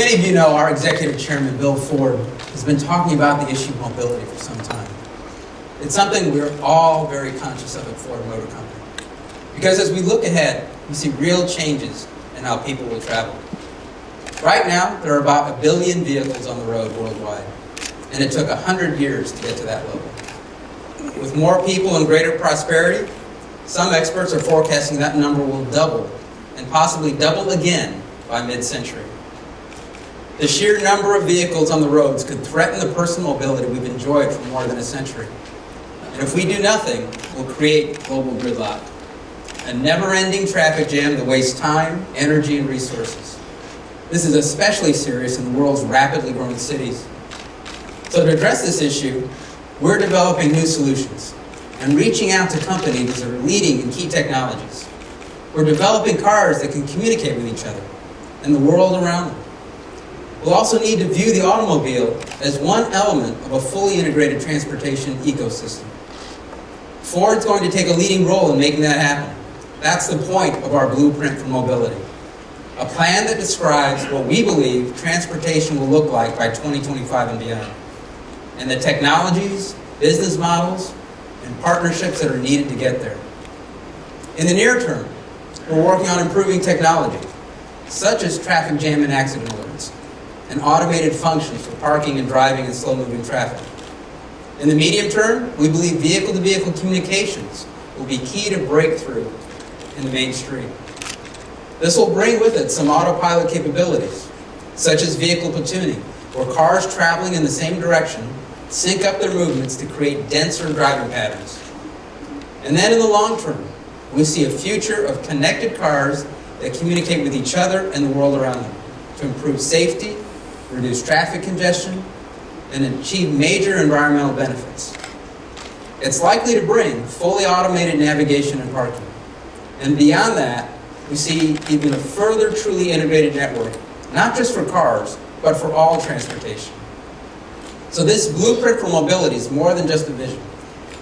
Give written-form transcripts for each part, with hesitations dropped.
many of you know, our executive chairman, Bill Ford, has been talking about the issue of mobility for some time. It's something we're all very conscious of at Ford Motor Company. Because as we look ahead, we see real changes in how people will travel. Right now, there are about 1 billion vehicles on the road worldwide, and it took 100 years to get to that level. With more people and greater prosperity, some experts are forecasting that number will double, and possibly double again by mid-century. The sheer number of vehicles on the roads could threaten the personal mobility we've enjoyed for more than a century. And if we do nothing, we'll create global gridlock, a never-ending traffic jam that wastes time, energy, and resources. This is especially serious in the world's rapidly growing cities. So to address this issue, we're developing new solutions and reaching out to companies that are leading in key technologies. We're developing cars that can communicate with each other and the world around them. We'll also need to view the automobile as one element of a fully integrated transportation ecosystem. Ford's going to take a leading role in making that happen. That's the point of our blueprint for mobility. A plan that describes what we believe transportation will look like by 2025 and beyond, and the technologies, business models, and partnerships that are needed to get there. In the near term, we're working on improving technology, such as traffic jam and accident alerts, and automated functions for parking and driving in slow-moving traffic. In the medium term, we believe vehicle-to-vehicle communications will be key to breakthrough in the mainstream. This will bring with it some autopilot capabilities, such as vehicle platooning, where cars traveling in the same direction sync up their movements to create denser driving patterns. And then in the long term, we see a future of connected cars that communicate with each other and the world around them to improve safety, reduce traffic congestion, and achieve major environmental benefits. It's likely to bring fully automated navigation and parking. And beyond that, we see even a further truly integrated network, not just for cars, but for all transportation. So this blueprint for mobility is more than just a vision.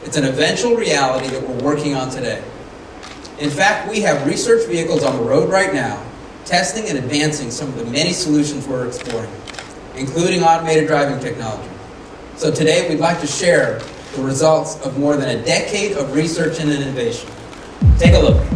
It's an eventual reality that we're working on today. In fact, we have research vehicles on the road right now, testing and advancing some of the many solutions we're exploring, including automated driving technology. So today, we'd like to share the results of more than a decade of research and innovation. Take a look.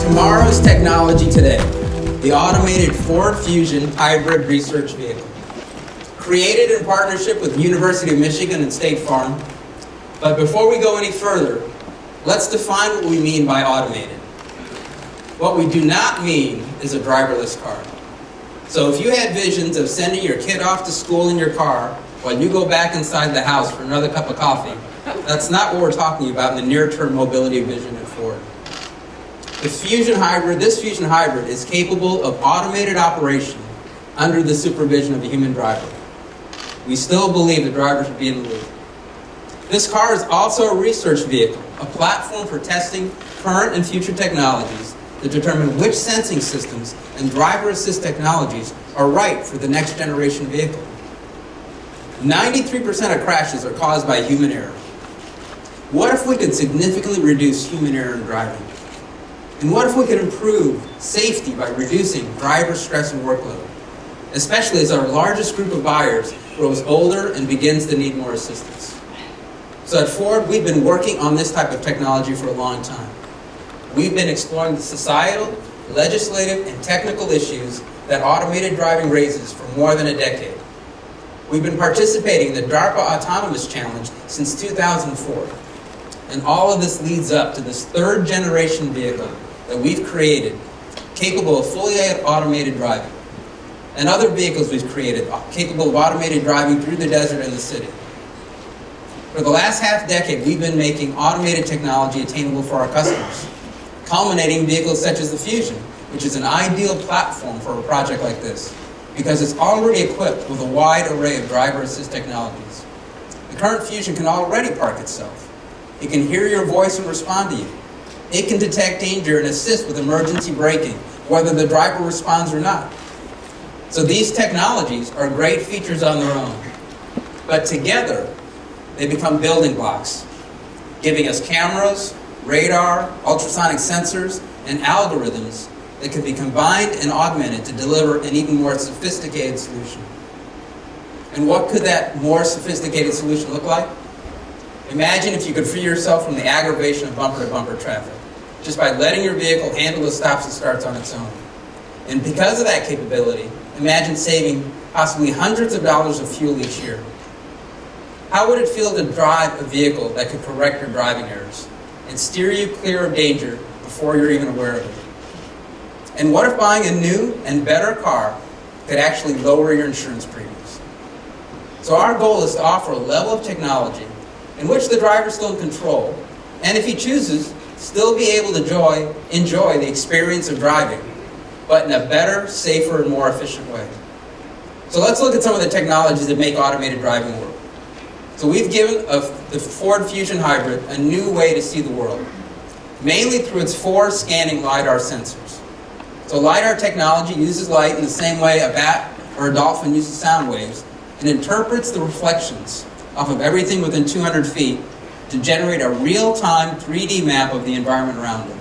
Tomorrow's technology today, the automated Ford Fusion hybrid research vehicle. Created in partnership with University of Michigan and State Farm. But before we go any further, let's define what we mean by automated. What we do not mean is a driverless car. So if you had visions of sending your kid off to school in your car while you go back inside the house for another cup of coffee, that's not what we're talking about in the near-term mobility vision at Ford. This Fusion Hybrid is capable of automated operation under the supervision of a human driver. We still believe the driver should be in the loop. This car is also a research vehicle, a platform for testing current and future technologies to determine which sensing systems and driver assist technologies are right for the next generation vehicle. 93% of crashes are caused by human error. What if we could significantly reduce human error in driving? And what if we could improve safety by reducing driver stress and workload, especially as our largest group of buyers grows older and begins to need more assistance? So at Ford, we've been working on this type of technology for a long time. We've been exploring the societal, legislative, and technical issues that automated driving raises for more than a decade. We've been participating in the DARPA Autonomous Challenge since 2004. And all of this leads up to this third generation vehicle that we've created, capable of fully automated driving. And other vehicles we've created, capable of automated driving through the desert and the city. For the last half decade, we've been making automated technology attainable for our customers, culminating in vehicles such as the Fusion, which is an ideal platform for a project like this, because it's already equipped with a wide array of driver assist technologies. The current Fusion can already park itself. It can hear your voice and respond to you. It can detect danger and assist with emergency braking whether the driver responds or not. So these technologies are great features on their own, but together they become building blocks, giving us cameras, radar, ultrasonic sensors, and algorithms that can be combined and augmented to deliver an even more sophisticated solution. And what could that more sophisticated solution look like? Imagine if you could free yourself from the aggravation of bumper-to-bumper traffic, just by letting your vehicle handle the stops and starts on its own. And because of that capability, imagine saving possibly hundreds of dollars of fuel each year. How would it feel to drive a vehicle that could correct your driving errors and steer you clear of danger before you're even aware of it? And what if buying a new and better car could actually lower your insurance premiums? So our goal is to offer a level of technology in which the driver is still in control, and if he chooses, still be able to enjoy the experience of driving, but in a better, safer, and more efficient way. So let's look at some of the technologies that make automated driving work. So we've given the Ford Fusion Hybrid a new way to see the world, mainly through its 4 scanning LiDAR sensors. So LiDAR technology uses light in the same way a bat or a dolphin uses sound waves, and interprets the reflections off of everything within 200 feet to generate a real-time 3D map of the environment around it.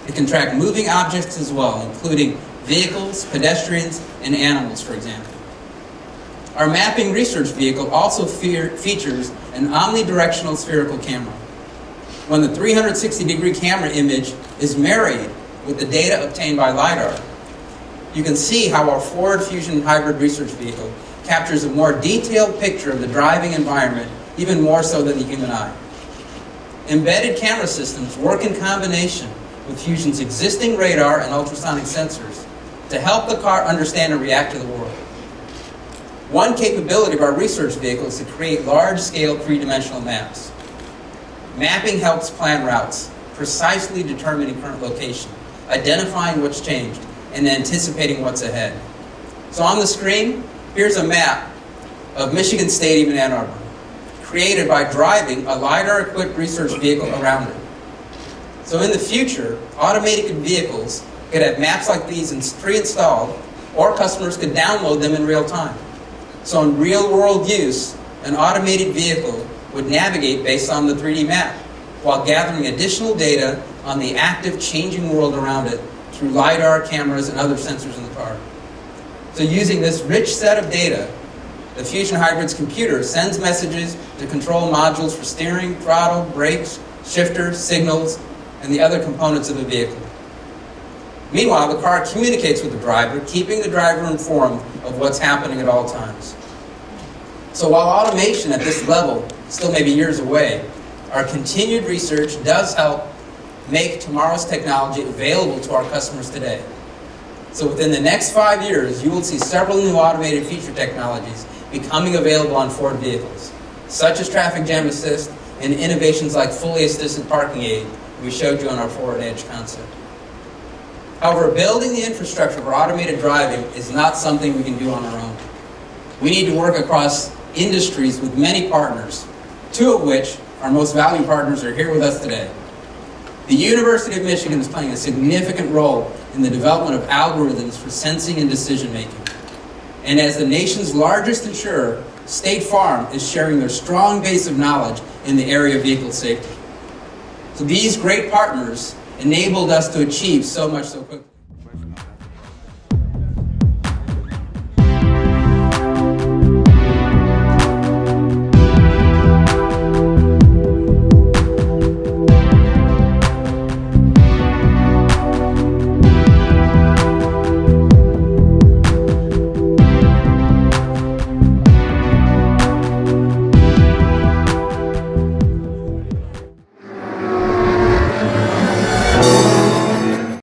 It can track moving objects as well, including vehicles, pedestrians, and animals, for example. Our mapping research vehicle also features an omnidirectional spherical camera. When the 360-degree camera image is married with the data obtained by LiDAR, you can see how our Ford Fusion Hybrid research vehicle captures a more detailed picture of the driving environment, even more so than the human eye. Embedded camera systems work in combination with Fusion's existing radar and ultrasonic sensors to help the car understand and react to the world. One capability of our research vehicle is to create large-scale three-dimensional maps. Mapping helps plan routes, precisely determining current location, identifying what's changed, and anticipating what's ahead. So on the screen, here's a map of Michigan Stadium in Ann Arbor, created by driving a LiDAR-equipped research vehicle around it. So in the future, automated vehicles could have maps like these pre-installed, or customers could download them in real time. So in real-world use, an automated vehicle would navigate based on the 3D map, while gathering additional data on the active, changing world around it through LiDAR, cameras, and other sensors in the car. So using this rich set of data, the Fusion Hybrid's computer sends messages to control modules for steering, throttle, brakes, shifters, signals, and the other components of the vehicle. Meanwhile, the car communicates with the driver, keeping the driver informed of what's happening at all times. So while automation at this level still may be years away, our continued research does help make tomorrow's technology available to our customers today. So within the next 5 years, you will see several new automated feature technologies becoming available on Ford vehicles, such as traffic jam assist and innovations like fully assisted parking aid we showed you on our Ford Edge concept. However, building the infrastructure for automated driving is not something we can do on our own. We need to work across industries with many partners, 2 of which, our most valued partners, are here with us today. The University of Michigan is playing a significant role in the development of algorithms for sensing and decision making. And as the nation's largest insurer, State Farm is sharing their strong base of knowledge in the area of vehicle safety. So these great partners enabled us to achieve so much so quickly.